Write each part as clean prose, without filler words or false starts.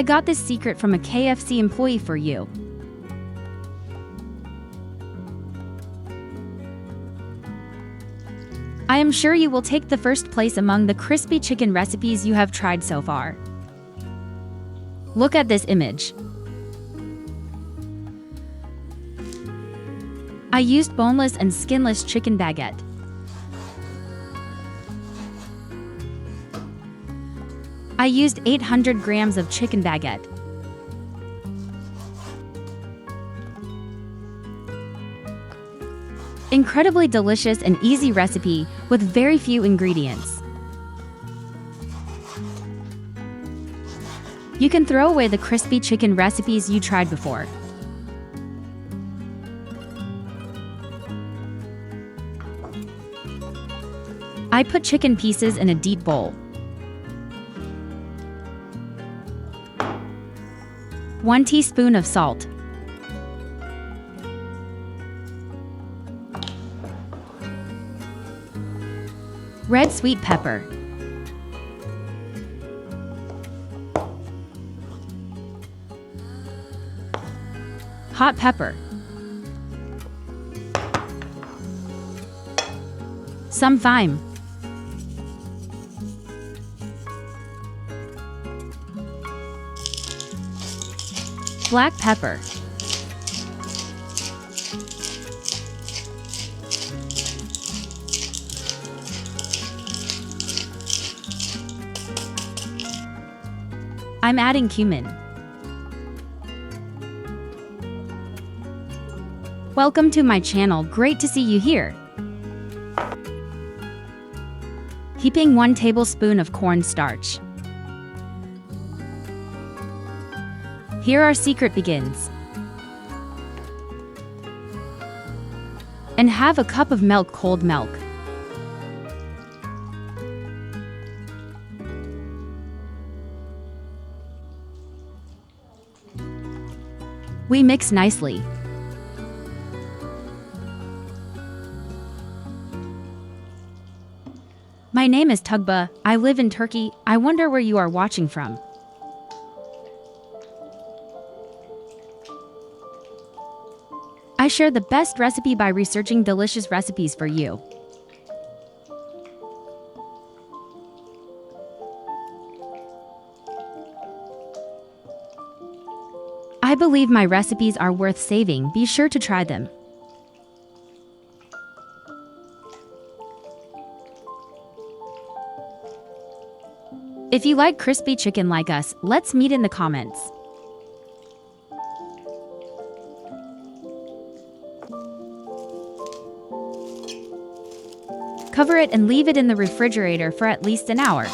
I got this secret from a KFC employee for you. I am sure you will take the first place among the crispy chicken recipes you have tried so far. Look at this image. I used boneless and skinless chicken baguette. I used 800 grams of chicken baguette. Incredibly delicious and easy recipe with very few ingredients. You can throw away the crispy chicken recipes you tried before. I put chicken pieces in a deep bowl. 1 teaspoon of salt. Red sweet pepper. Hot pepper. Some thyme. Black pepper. I'm adding cumin. Welcome to my channel, great to see you here. Heaping 1 tablespoon of cornstarch. Here our secret begins. And have a cup of milk, cold milk. We mix nicely. My name is Tugba, I live in Turkey, I wonder where you are watching from. I share the best recipe by researching delicious recipes for you. I believe my recipes are worth saving, be sure to try them. If you like crispy chicken like us, let's meet in the comments. Cover it and leave it in the refrigerator for at least an hour.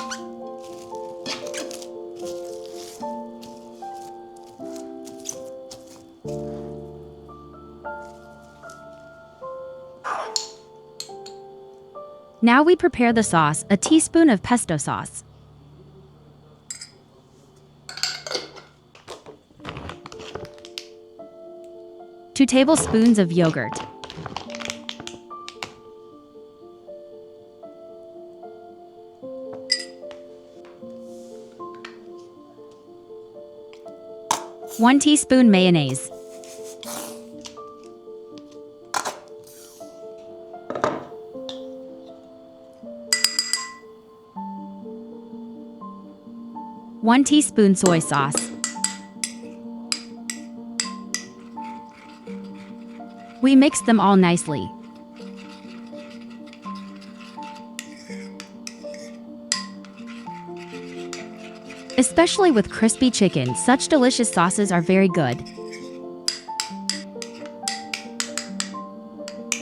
Now we prepare the sauce, a teaspoon of pesto sauce. Two tablespoons of yogurt. One teaspoon mayonnaise. One teaspoon soy sauce. We mix them all nicely. Especially with crispy chicken, such delicious sauces are very good.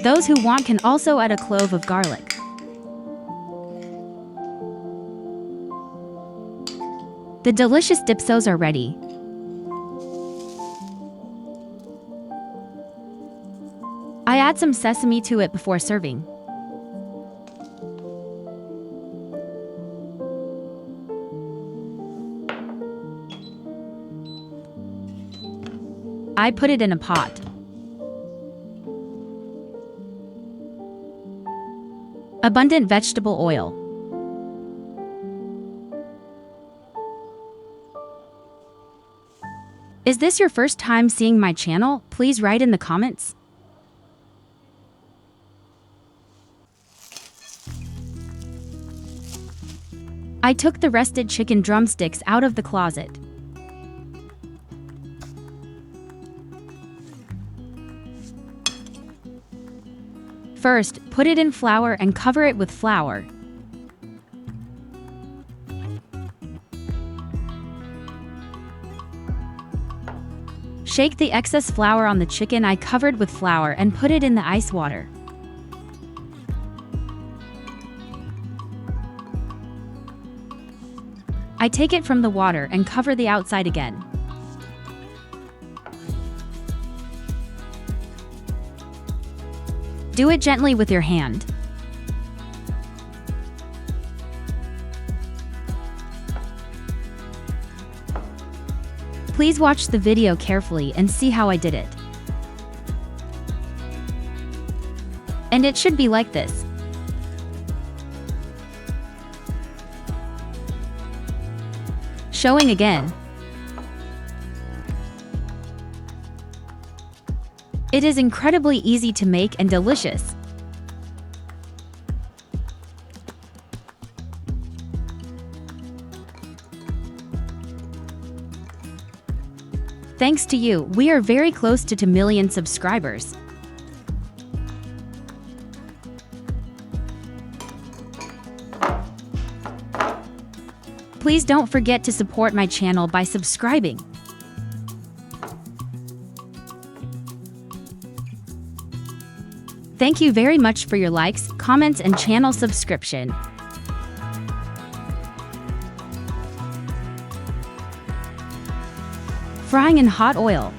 Those who want can also add a clove of garlic. The delicious dipsos are ready. I add some sesame to it before serving. I put it in a pot. Abundant vegetable oil. Is this your first time seeing my channel? Please write in the comments. I took the rested chicken drumsticks out of the closet. First, put it in flour and cover it with flour. Shake the excess flour on the chicken I covered with flour and put it in the ice water. I take it from the water and cover the outside again. Do it gently with your hand. Please watch the video carefully and see how I did it. And it should be like this. Showing again. It is incredibly easy to make and delicious. Thanks to you, we are very close to 2 million subscribers. Please don't forget to support my channel by subscribing. Thank you very much for your likes, comments, and channel subscription. Frying in hot oil.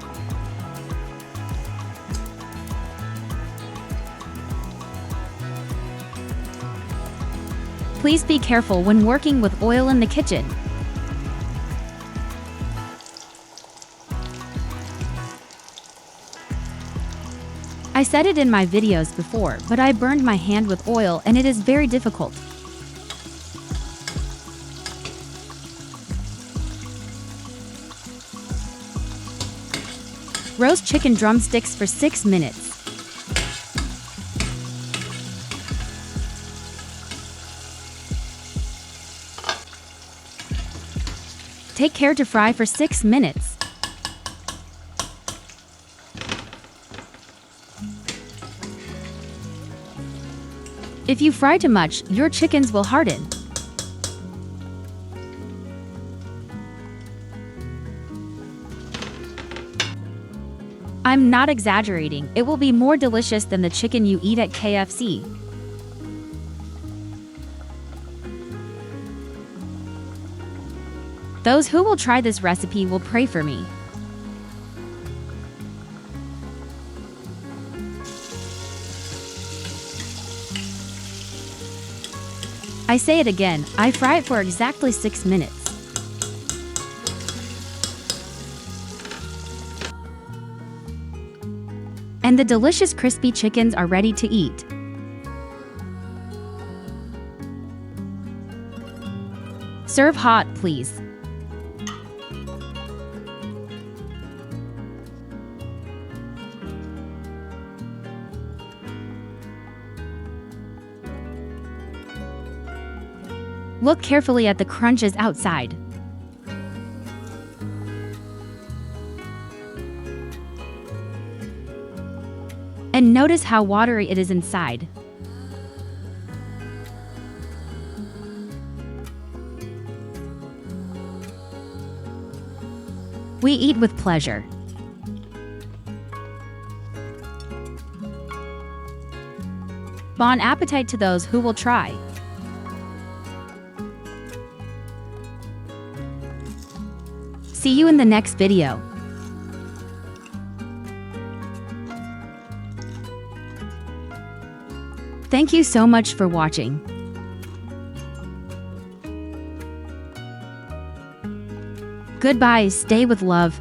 Please be careful when working with oil in the kitchen. I said it in my videos before, but I burned my hand with oil and it is very difficult. Roast chicken drumsticks for 6 minutes. Take care to fry for 6 minutes. If you fry too much, your chickens will harden. I'm not exaggerating, it will be more delicious than the chicken you eat at KFC. Those who will try this recipe will pray for me. I say it again, I fry it for exactly 6 minutes. And the delicious crispy chickens are ready to eat. Serve hot, please. Look carefully at the crunches outside. And notice how watery it is inside. We eat with pleasure. Bon appetit to those who will try. See you in the next video. Thank you so much for watching. Goodbye, stay with love.